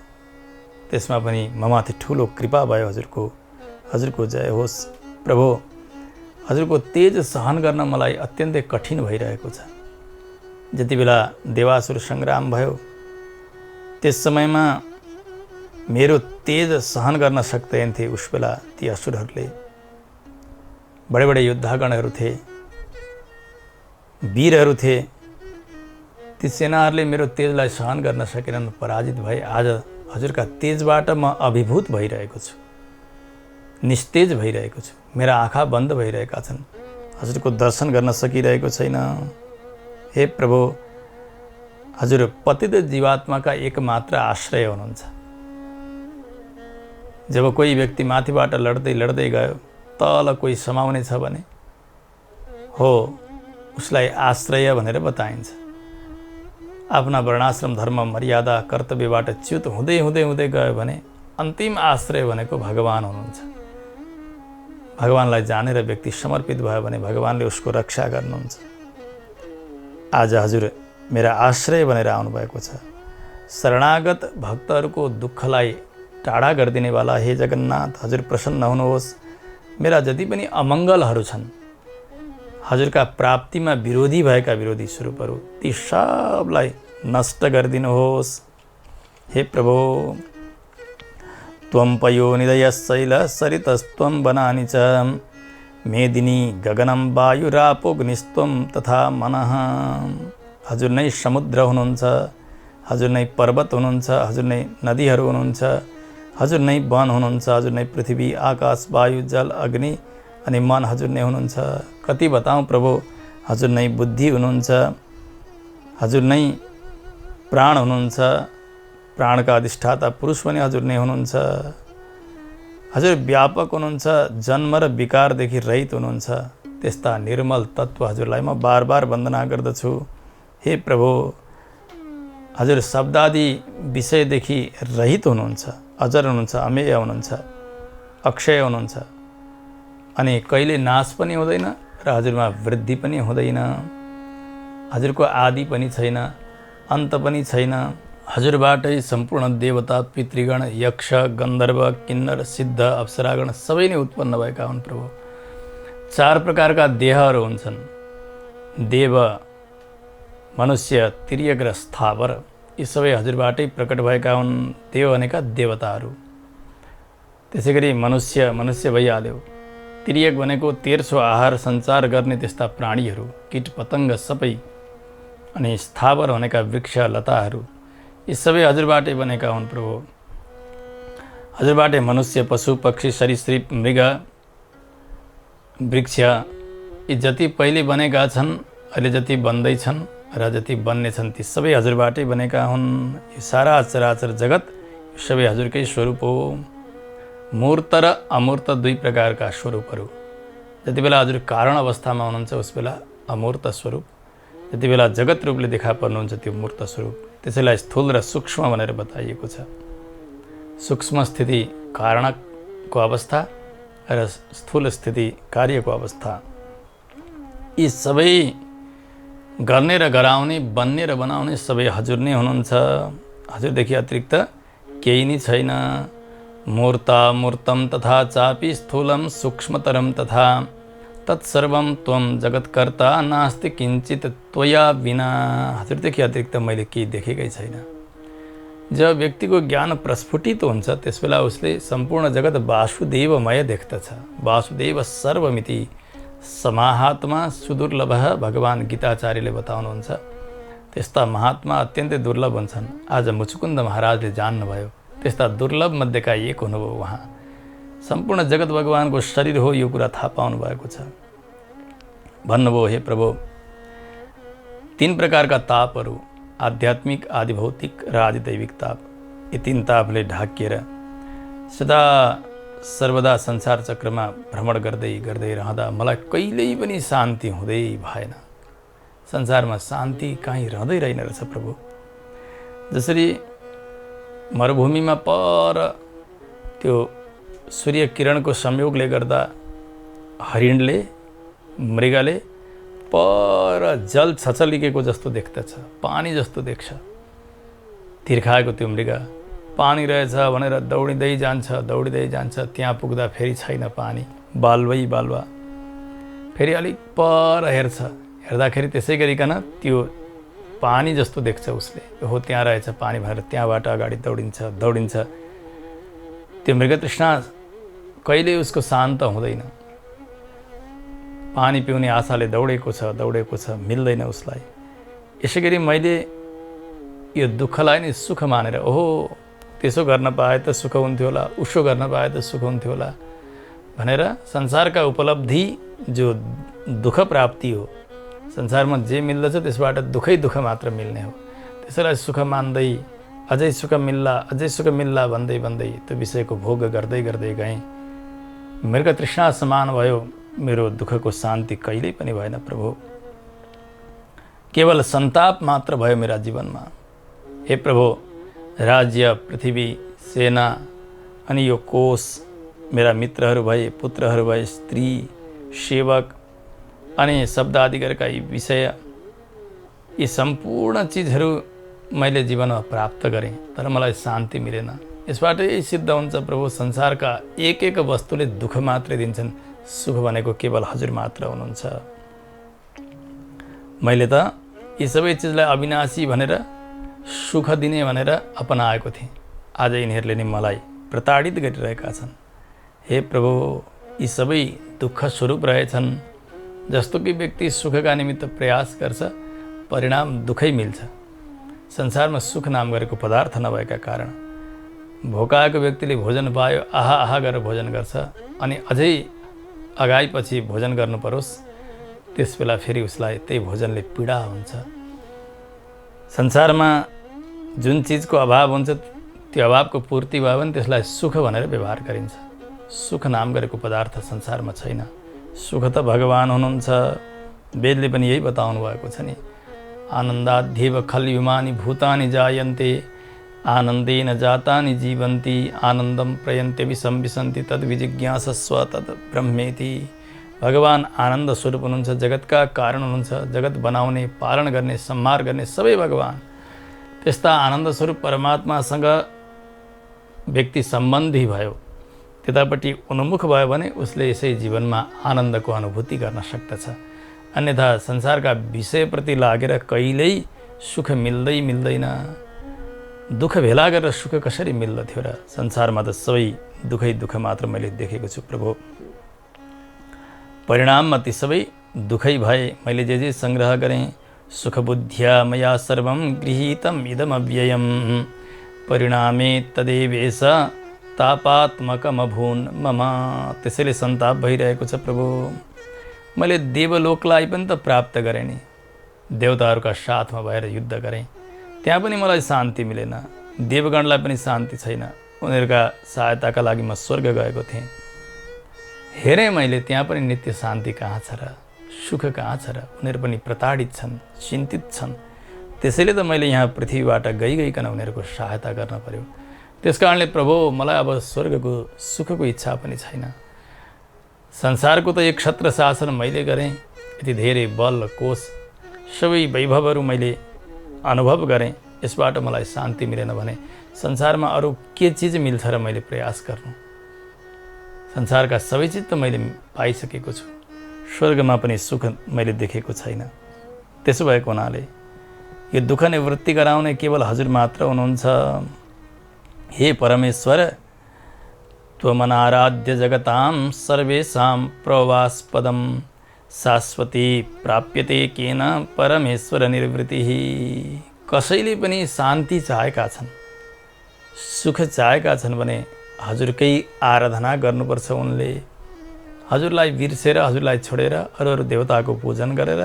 त्यसमा पनि ममाथि ठुलो कृपा भयो हजुरको। हजुरको जय होस् प्रभु। हजुरको तेज सहन गर्न मलाई अत्यन्तै कठिन भइरहेको छ। जति बेला देवासुर सङ्ग्राम भयो त्यस समयमा मेरो तेज सहन गर्न सक्दैनथे। उस बेला ती असुरहरूले, बडे बडे योद्धागणहरू थिए, वीरहरू थिए। ती सेनाहरूले मेरो तेजलाई सहन गर्न सकेनन्, पराजित भए। आज हजुरका तेजबाट म अभिभूत भइरहेको छु, निस्तेज भइरहेको छु। मेरा आँखा बन्द भइरहेका छन्, हजुरको दर्शन गर्न सकिरहेको छैन। हे प्रभु, हजुर पतित जीवात्माका एकमात्र आश्रय हुनुहुन्छ। जब कोही व्यक्ति माथिबाट लड्दै लड्दै गयो, तल कोही समाउने छ भने हो उसलाई आश्रय भनेर बताइन्छ। आफ्ना वर्णाश्रम धर्म मर्यादा कर्तव्यबाट च्युत हुँदै हुँदै हुँदै गयो भने अन्तिम आश्रय भनेको भगवान हुनुहुन्छ। भगवानलाई जानेर व्यक्ति समर्पित भयो भने भगवानले उसको रक्षा गर्नुहुन्छ। आज हजुर मेरा आश्रय भनेर आउनुभएको छ। शरणागत भक्तहरूको दुःखलाई टाढा गरिदिनेवाला हे जगन्नाथ, हजुर प्रसन्न हुनुहोस्। मेरा जति पनि अमङ्गलहरू छन्, हजुरका प्राप्तिमा विरोधी भएका विरोधी स्वरूपहरू, ती सबलाई नष्ट गरिदिनुहोस्। हे प्रभु, त्वं पयो निदयशैल सरितस्त्वं वनानि च मेदिनी गगनं वायुरापोग्निस्त्वं तथा मनः। हजुर नै समुद्र हुनुहुन्छ, हजुर नै पर्वत हुनुहुन्छ, हजुर नै नदीहरू हुनुहुन्छ, हजुर नै वन हुनुहुन्छ, हजुर नै पृथ्वी आकाश वायु जल अग्नि अनि मन हजुर नै हुनुहुन्छ। कति बताऊँ प्रभु, हजुर नै बुद्धि हुनुहुन्छ, हजुर नै प्राण हुनुहुन्छ, प्राणका अधिष्ठाता पुरुष पनि हजुर नै हुनुहुन्छ। हजुर व्यापक हुनुहुन्छ, जन्म र विकारदेखि रहित हुनुहुन्छ। त्यस्ता निर्मल तत्त्व हजुरलाई म बार बार वन्दना गर्दछु। हे प्रभु, हजुर शब्दादि विषयदेखि रहित हुनुहुन्छ, अजर हुनुहुन्छ, अमेय हुनुहुन्छ, अक्षय हुनुहुन्छ अनि कहिले नाश पनि हुँदैन र हजुरमा वृद्धि पनि हुँदैन। हजुरको आदि पनि छैन, अन्त पनि छैन। हजुरबाटै सम्पूर्ण देवता पितृगण यक्ष गन्धर्व किन्नर सिद्ध अप्सरागण सबै नै उत्पन्न भएका हुन् प्रभु। 4 प्रकारका देहहरू हुन्छन्, देव, मनुष्य, तिर्यक र स्थावर। यी सबै हजुरबाटै प्रकट भएका हुन्। देव भनेका देवताहरू, त्यसै गरी मनुष्य भइहाल्यो। तिर्यक भनेको तेर्सो आहार सञ्चार गर्ने त्यस्ता प्राणीहरू, कीट पतङ्ग सबै। अनि स्थावर भनेका वृक्ष लताहरू, यी सबै हजुरबाटै बनेका हुन् प्रभु। हजुरबाटै मनुष्य पशु पक्षी सरीसृप मृग वृक्ष यी जति पहिले बनेका छन्, अहिले जति बन्दैछन् र जति बन्ने छन्, ती सबै हजुरबाटै बनेका हुन्। यो सारा चराचर जगत यो सबै हजुरकै स्वरूप हो। मूर्त र अमूर्त 2 प्रकारका स्वरूपहरू। जति बेला हजुर कारण अवस्थामा हुनुहुन्छ उस बेला अमूर्त स्वरूप, जति बेला जगत रूपले देखा पर्नुहुन्छ त्यो मूर्त स्वरूप। त्यसैलाई स्थूल र सूक्ष्म भनेर बताइएको छ। सूक्ष्म स्थिति कारणको अवस्था र स्थूल स्थिति कार्यको अवस्था। यी सबै गर्ने र गराउने, बन्ने र बनाउने सबै हजुर नै हुनुहुन्छ। हजुरदेखि अतिरिक्त केही नै छैन। मूर्ता मूर्तम तथा चापि स्थूलम सूक्ष्मतरम तथा तत्सर्वम त्वं जगत्कर्ता नास्ति किञ्चित त्वया बिना। हजुरदेखि अतिरिक्त मैले केही देखेकै छैन। जब व्यक्तिको ज्ञान प्रस्फुटित हुन्छ त्यसबेला उसले सम्पूर्ण जगत वासुदेवमय देख्दछ। वासुदेव सर्वमिति समाहात्मा सुदुर्लभ भगवान् गीताचार्यले बताउनुहुन्छ। त्यस्ता महात्मा अत्यन्तै दुर्लभ हुन्छन्। आज मुचुकुन्द महाराजले जान्नुभयो, त्यस्ता दुर्लभ मध्येका एक हुनुभयो उहाँ। सम्पूर्ण जगत भगवानको शरीर हो यो कुरा थाहा पाउनु भएको छ। भन्नुभयो, हे प्रभु, 3 प्रकारका तापहरू, आध्यात्मिक, आदिभौतिक र आदिदैविक ताप, यी 3 तापले ढाकिएर सदा सर्वदा संसार चक्रमा भ्रमण गर्दै गर्दै रहँदा मलाई कहिल्यै पनि शान्ति हुँदै भएन। संसारमा शान्ति कहीँ रहँदै रहेन रहेछ प्रभु। जसरी मरुभूमिमा पर त्यो सूर्य किरणको संयोगले गर्दा हरिणले, मृगले पर जल छचलिकेको जस्तो देख्दछ, पानी जस्तो देख्छ। तिर्खाएको त्यो मृग पानी रहेछ भनेर दौडिँदै जान्छ। त्यहाँ पुग्दा फेरि छैन पानी, बालुवै बालुवा। फेरि अलिक पर हेर्दाखेरि त्यसै गरिकन त्यो पानी जस्तो देख्छ उसले। हो त्यहाँ रहेछ पानी भनेर त्यहाँबाट अगाडि दौडिन्छ। त्यो मृगतृष्णा कहिले उसको शान्त हुँदैन। पानी पिउने आशाले दौडेको छ, मिल्दैन उसलाई। यसै गरी मैले यो दुःखलाई नै सुख मानेर, ओहो त्यसो गर्न पाए त सुख हुन्थ्यो होला, उसो गर्न पाए त सुख हुन्थ्यो होला भनेर संसारका उपलब्धि जो दुःख प्राप्ति हो, संसारमा जे मिल्दछ त्यसबाट दुःखै दुःख मात्र मिल्ने हो, त्यसैलाई सुख मान्दै अझै सुख मिल्ला भन्दै भन्दै त्यो विषयको भोग गर्दै गर्दै गएँ। मृग तृष्णा समान भयो, मेरो दुःखको शान्ति कहिल्यै पनि भएन प्रभु। केवल सन्ताप मात्र भयो मेरा जीवनमा। हे प्रभु, राज्य, पृथ्वी, सेना अनि यो कोष, मेरा मित्रहरू भए, पुत्रहरू भए, स्त्री, सेवक अनि शब्द आदि गरेका यी विषय, यी सम्पूर्ण चिजहरू मैले जीवनमा प्राप्त गरेँ, तर मलाई शान्ति मिलेन। यसबाट यही सिद्ध हुन्छ प्रभु, संसारका एक एक वस्तुले दुःख मात्रै दिन्छन्, सुख भनेको केवल हजुर मात्र हुनुहुन्छ। मैले त यी सबै चिजलाई अविनाशी भनेर, सुख दिने भनेर अपनाएको थिएँ। आज यिनीहरूले नि मलाई प्रताडित गरिरहेका छन्। हे प्रभु, यी सबै दुःख स्वरूप रहेछन्। जस्तो कि व्यक्ति सुखका निमित्त प्रयास गर्छ, परिणाम दुःखै मिल्छ। संसारमा सुख नाम गरेको पदार्थ नभएका कारण भोकाएको व्यक्तिले भोजन पायो, आहा आहा गरेर भोजन गर्छ, अनि अझै अगाइपछि भोजन गर्नु परोस्, त्यस बेला फेरि उसलाई त्यही भोजनले पीडा हुन्छ। संसारमा जुन चिजको अभाव हुन्छ, त्यो अभावको पूर्ति भयो भने त्यसलाई सुख भनेर व्यवहार गरिन्छ। सुख नाम गरेको पदार्थ संसारमा छैन। सुख त भगवान हुनुहुन्छ। वेदले पनि यही बताउनु भएको छ नि, आनन्दाध्येव खल्युमानि भूतानि जायन्ते आनन्देन जातानि जीवन्ति आनन्दं प्रयन्ते विसंविशन्ति तद् विजिज्ञासस्व तद् ब्रह्मेति। भगवान आनन्द स्वरूप हुनुहुन्छ, जगतका कारण हुनुहुन्छ, जगत बनाउने, पालन गर्ने, संहार गर्ने सबै भगवान। त्यस्ता आनन्द स्वरूप परमात्मासँग व्यक्ति सम्बन्धी भयो, त्यतापट्टि उन्मुख भयो भने उसले यसै जीवनमा आनन्दको अनुभूति गर्न सक्दछ। अन्यथा संसारका विषयप्रति लागेर कहिल्यै सुख मिल्दैन। दुःख भेला गरेर सुख कसरी मिल्दथ्यो र? संसारमा त सबै दुःखै दुःख मात्र मैले देखेको छु प्रभु। परिणाममा ती सबै दुःखै भए। मैले जे सङ्ग्रह गरेँ, सुख बुद्ध्या मया सर्वं गृहीतम् इदमव्ययम् परिणामे तदेवेश तापात्मकमभून् मम। त्यसैले सन्ताप भइरहेको छ प्रभु। मैले देवलोकलाई पनि त प्राप्त गरेँ नि, देवताहरूका साथमा भएर युद्ध गरेँ, त्यहाँ पनि मलाई शान्ति मिलेन। देवगणलाई पनि शान्ति छैन। उनीहरूका सहायताका लागि म स्वर्ग गएको थिएँ। हेरेँ मैले, त्यहाँ पनि नित्य शान्ति कहाँ छ र, सुख कहाँ छ र? उनीहरू पनि प्रताडित छन्, चिन्तित छन्। त्यसैले त मैले यहाँ पृथ्वीबाट गइकन उनीहरूको सहायता गर्न पर्यो। त्यस कारणले प्रभु, मलाई अब स्वर्गको सुखको इच्छा पनि छैन। संसारको त एक छत्र शासन मैले गरेँ, यति धेरै बल, कोष, सबै वैभवहरू मैले अनुभव गरेँ, यसबाट मलाई शान्ति मिलेन भने संसारमा अरू के चिज मिल्छ र मैले प्रयास गर्नु? संसारका सबै चिज त मैले पाइसकेको छु, स्वर्गमा पनि सुख मैले देखेको छैन। त्यसो भएको हुनाले यो दुःख निवृत्ति गराउने केवल हजुर मात्र हुनुहुन्छ। हे परमेश्वर, त्वमनाराध्य जगतां सर्वेषां प्रवासपदं शाश्वती प्राप्यते केन परमेश्वर निर्वृत्तिः। कसैले पनि शान्ति चाहेका छन्, सुख चाहेका छन् भने हजुरकै आराधना गर्नुपर्छ। उनले हजुरलाई बिर्सेर, हजुरलाई छोडेर अरू देवताको पूजन गरेर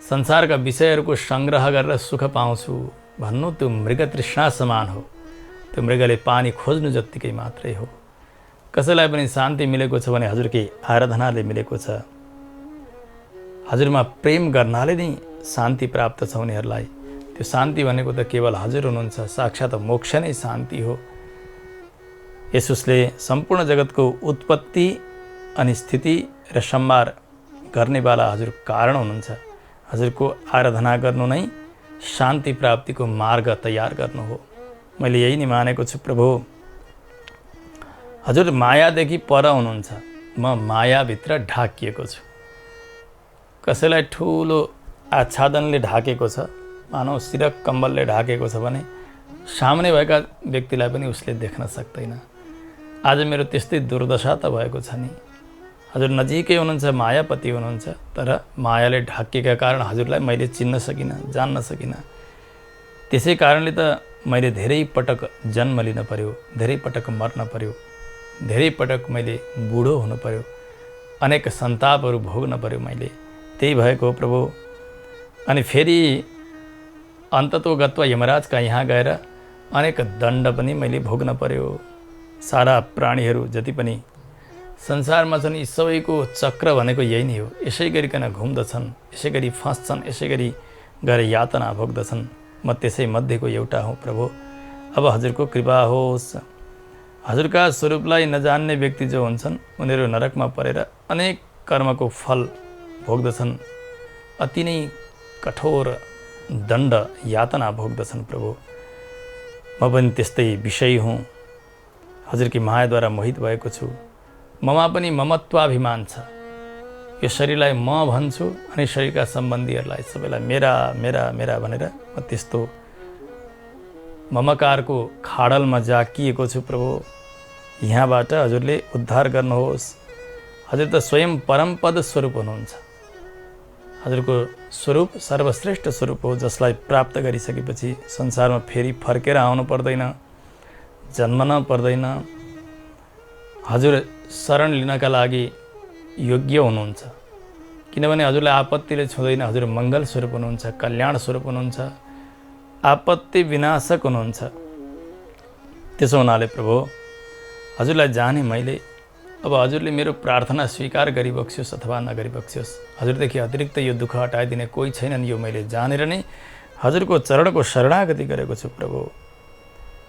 संसारका विषयहरूको सङ्ग्रह गरेर सुख पाउँछु भन्नु त्यो मृग तृष्णा समान हो। त्यो मृगले पानी खोज्नु जत्तिकै मात्रै हो। कसैलाई पनि शान्ति मिलेको छ भने हजुरकै आराधनाले मिलेको छ। हजुरमा प्रेम गर्नाले नै शान्ति प्राप्त छ उनीहरूलाई। त्यो शान्ति भनेको त केवल हजुर हुनुहुन्छ। साक्षात मोक्ष नै शान्ति हो। यसुसले सम्पूर्ण जगतको उत्पत्ति अनि स्थिति र संहार गर्नेवाला हजुर कारण हुनुहुन्छ। हजुरको आराधना गर्नु नै शान्ति प्राप्तिको मार्ग तयार गर्नु हो। मैले यही नै मानेको छु प्रभु। हजुर मायादेखि पर हुनुहुन्छ, म मायाभित्र ढाकिएको छु। कसैलाई ठुलो आच्छादनले ढाकेको छ, मानव सिरक कम्बलले ढाकेको छ भने सामने भएका व्यक्तिलाई पनि उसले देख्न सक्दैन। आज मेरो त्यस्तै दुर्दशा त भएको छ नि। हजुर नजिकै हुनुहुन्छ, मायापति हुनुहुन्छ, तर मायाले ढाकिएका कारण हजुरलाई मैले चिन्न सकिनँ, जान्न सकिनँ। त्यसै कारणले त मैले धेरै पटक जन्म लिन पर्यो, धेरै पटक मर्न पर्यो, धेरै पटक मैले बुढो हुनु पर्यो, अनेक सन्तापहरू भोग्न पर्यो मैले। त्यही भएको हो प्रभु। अनि फेरि अन्ततोगत्वा यमराजका यहाँ गएर अनेक दण्ड पनि मैले भोग्न पर्यो। सारा प्राणीहरू जति पनि संसारमा छन् यी सबैको चक्र भनेको यही नै हो। यसै गरिकन घुम्दछन्, यसै गरी फँस्छन्, यसै गरी गएर यातना भोग्दछन्। म त्यसै मध्येको एउटा हुँ प्रभु। अब हजुरको कृपा होस्। हजुरका स्वरूपलाई नजान्ने व्यक्ति जो हुन्छन् उनीहरू नरकमा परेर अनेक कर्मको फल भोग्दछन्, अति नै कठोर दण्ड यातना भोग्दछन् प्रभु। म पनि त्यस्तै विषयी हुँ। हजुरकी मायाद्वारा मोहित भएको छु। ममा पनि ममत्वाभिमान छ। यो शरीरलाई म भन्छु अनि शरीरका सम्बन्धीहरूलाई सबैलाई मेरा मेरा मेरा भनेर म त्यस्तो ममकारको खाडलमा जाकिएको छु प्रभु। यहाँबाट हजुरले उद्धार गर्नुहोस्। हजुर त स्वयं परमपद स्वरूप हुनुहुन्छ। हजुरको स्वरूप सर्वश्रेष्ठ स्वरूप हो, जसलाई प्राप्त गरिसकेपछि संसारमा फेरि फर्केर आउनु पर्दैन, जन्मन पर्दैन। हजुर शरण लिनका लागि योग्य हुनुहुन्छ, किनभने हजुरलाई आपत्तिले छुँदैन। हजुर मङ्गल स्वरूप हुनुहुन्छ, कल्याण स्वरूप हुनुहुन्छ, आपत्ति विनाशक हुनुहुन्छ। त्यसो हुनाले प्रभु हजुरलाई जाने मैले अब हजुरले मेरो प्रार्थना स्वीकार गरिबक्स्योस् अथवा नगरिबक्स्योस्, हजुरदेखि अतिरिक्त यो दुःख हटाइदिने कोही छैनन्, यो मैले जानेर नै हजुरको चरणको शरणागति गरेको छु प्रभु।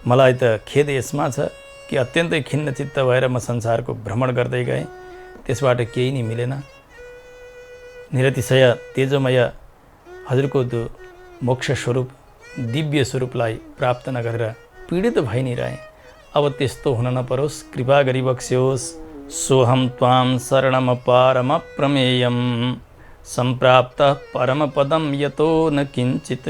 मलाई त खेद यसमा छ कि अत्यन्तै खिन्न चित्त भएर म संसारको भ्रमण गर्दै गएँ, त्यसबाट केही नै मिलेन। निरतिशय तेजोमय हजुरको मोक्ष स्वरूप दिव्य स्वरूपलाई प्राप्त नगरेर पीडित भइ नै रहेँ। अब त्यस्तो हुन नपरोस्, कृपा गरिबक्स्योस्। सोहम त्वां शरणमपारमप्रमेयं सम्प्राप्त परमपदं यतो न किञ्चित्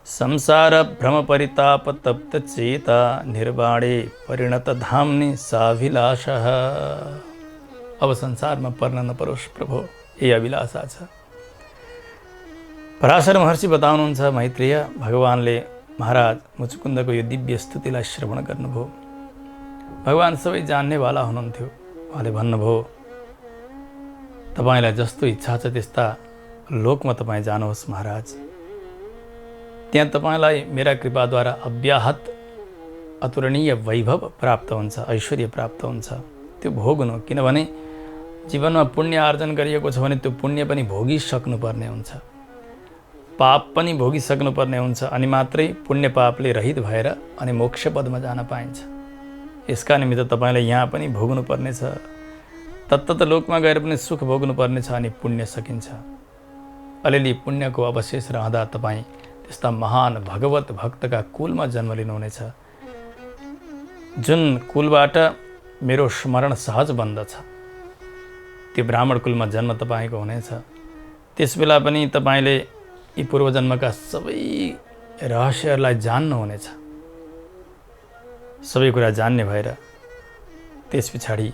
संसार भ्रम परिताप तप्त चेता निर्वाणे परिणत धाम्नि साभिलाषः। अब संसारमा पर्न नपरोस् प्रभु, यही अभिलाषा छ। पराशर महर्षि बताउनुहुन्छ, मैत्रेय भगवानले महाराज मुचुकुन्दको यो दिव्य स्तुतिलाई श्रवण गर्नुभयो। भगवान सबै जान्नेवाला हुनुहुन्थ्यो। उहाँले भन्नुभयो, तपाईँलाई जस्तो इच्छा छ त्यस्ता लोकमा तपाईँ जानुहोस् महाराज। त्यहाँ तपाईँलाई मेरा कृपाद्वारा अव्याहत अतुलनीय वैभव प्राप्त हुन्छ, ऐश्वर्य प्राप्त हुन्छ। त्यो भोग्नु, किनभने जीवनमा पुण्य आर्जन गरिएको छ भने त्यो पुण्य पनि भोगिसक्नुपर्ने हुन्छ, पाप पनि भोगिसक्नुपर्ने हुन्छ, अनि मात्रै पुण्य पापले रहित भएर अनि मोक्ष पदमा जान पाइन्छ। यसका निमित्त तपाईँले यहाँ पनि भोग्नुपर्ने छ, तत्तत लोकमा गएर पनि सुख भोग्नुपर्ने छ, अनि पुण्य सकिन्छ। अलिअलि पुण्यको अवशेष रहँदा तपाईँ त्यस्ता महान भगवत भक्तका कुलमा जन्म लिनुहुनेछ, जुन कुलबाट मेरो स्मरण सहज बन्दछ। त्यो ब्राह्मण कुलमा जन्म तपाईँको हुनेछ। त्यस बेला पनि तपाईँले यी पूर्वजन्मका सबै रहस्यहरूलाई जान्नुहुनेछ। सबै कुरा जान्ने भएर त्यस पछाडि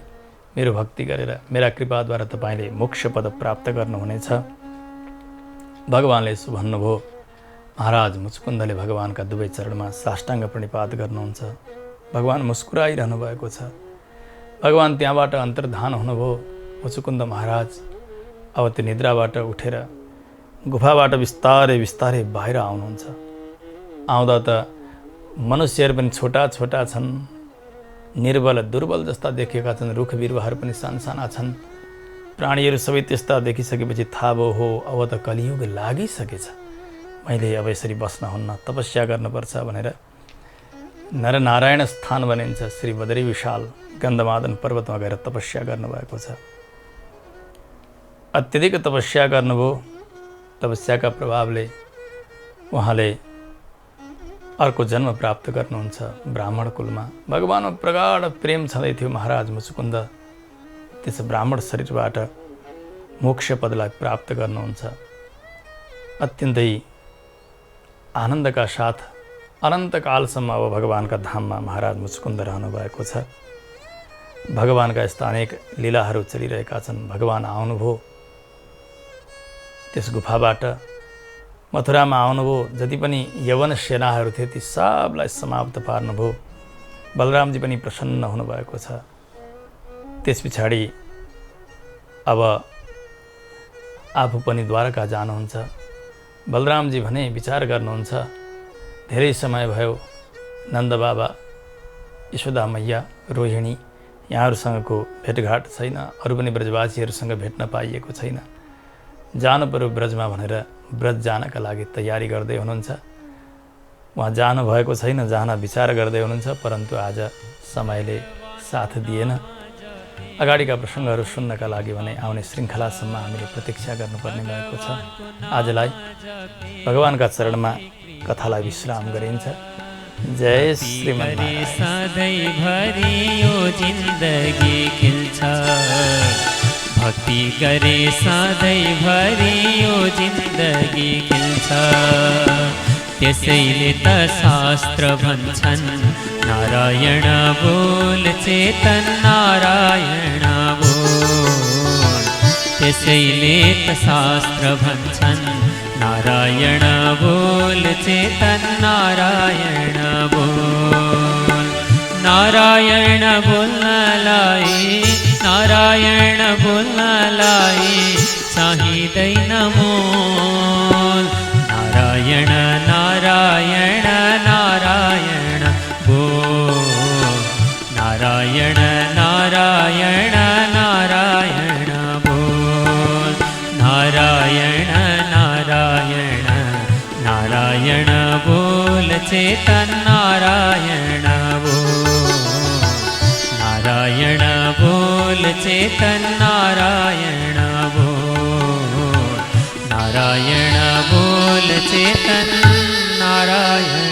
मेरो भक्ति गरेर मेरा कृपाद्वारा तपाईँले मोक्ष पद प्राप्त गर्नुहुनेछ। भगवानले यसो भन्नुभयो। महाराज मुचुकुन्दले भगवानका दुवै चरणमा साष्टाङ्ग प्रणिपात गर्नुहुन्छ। भगवान मुस्कुराइरहनु भएको छ। भगवान त्यहाँबाट अन्तर्धान हुनुभयो। मुचुकुन्द महाराज अब त्यो निद्राबाट उठेर गुफाबाट बिस्तारै बिस्तारै बाहिर आउनुहुन्छ। आउँदा त मनुष्यहरू पनि छोटा छोटा छन्, निर्बल दुर्बल जस्ता देखिएका छन्, रुख बिरुवाहरू पनि सानसाना छन्। प्राणीहरू सबै त्यस्ता देखिसकेपछि थाहा भयो, हो अब त कलियुग लागिसकेछ, मैले अब यसरी बस्न हुन्न, तपस्या गर्नुपर्छ भनेर नरनारायण स्थान भनिन्छ श्री बद्री विशाल गन्धमादन पर्वतमा गएर तपस्या गर्नुभएको छ। अत्यधिक तपस्या गर्नुभयो। तपस्याका प्रभावले उहाँले अर्को जन्म प्राप्त गर्नुहुन्छ ब्राह्मण कुलमा। भगवानमा प्रगाढ प्रेम छँदै थियो महाराज मुचुकुन्द त्यस ब्राह्मण शरीरबाट मोक्ष पदलाई प्राप्त गर्नुहुन्छ। अत्यन्तै आनन्दका साथ अनन्तकालसम्म अब भगवानका धाममा महाराज मुचुकुन्द रहनु भएको छ। भगवानका यस्ता अनेक लीलाहरू चलिरहेका छन्। भगवान आउनुभयो त्यस गुफाबाट, मथुरामा आउनुभयो, जति पनि यवन सेनाहरू थिए ती सबलाई समाप्त पार्नुभयो। बलरामजी पनि प्रसन्न हुनुभएको छ। त्यस पछाडि अब आफू पनि द्वारका जानुहुन्छ। बलरामजी भने विचार गर्नुहुन्छ, धेरै समय भयो नन्दबाबा, यशोदा मैया, रोहिणी यहाँहरूसँगको भेटघाट छैन, अरू पनि ब्रजवासीहरूसँग भेट्न पाइएको छैन। जानु पर्यो ब्रजमा भनेर ब्रज जानका लागि तयारी गर्दै हुनुहुन्छ। उहाँ जानुभएको छैन, जान विचार गर्दै हुनुहुन्छ, परन्तु आज समयले साथ दिएन। अगाडिका प्रसङ्गहरू सुन्नका लागि भने आउने श्रृङ्खलासम्म हामीले प्रतीक्षा गर्नुपर्ने भएको छ। आजलाई भगवानका चरणमा कथालाई विश्राम गरिन्छ। जय श्रीमन्नारायण। सधैँभरि यो जिन्दगी खिल्छ, भक्ति गरे सधैँभरि यो जिन्दगी खिल्छ। त्यसैले त शास्त्र भन्छन्, नारायण बोल चेतन नारायण बोल। त्यसैले त शास्त्र भन्छन्, नारायण बोल चेतन नारायण बोल। नारायण बोल्नलाई, नारायण बोल्नलाई चाहिँदैन मोल। नारायण नारायण नारायण बोल। नारायण नारायण नारायण बोल। नारायण नारायण नारायण बोल चेतन नारायण बोल। नारायण बोल चेतन नारायण बोल। नारायण बोल चेतन नारायण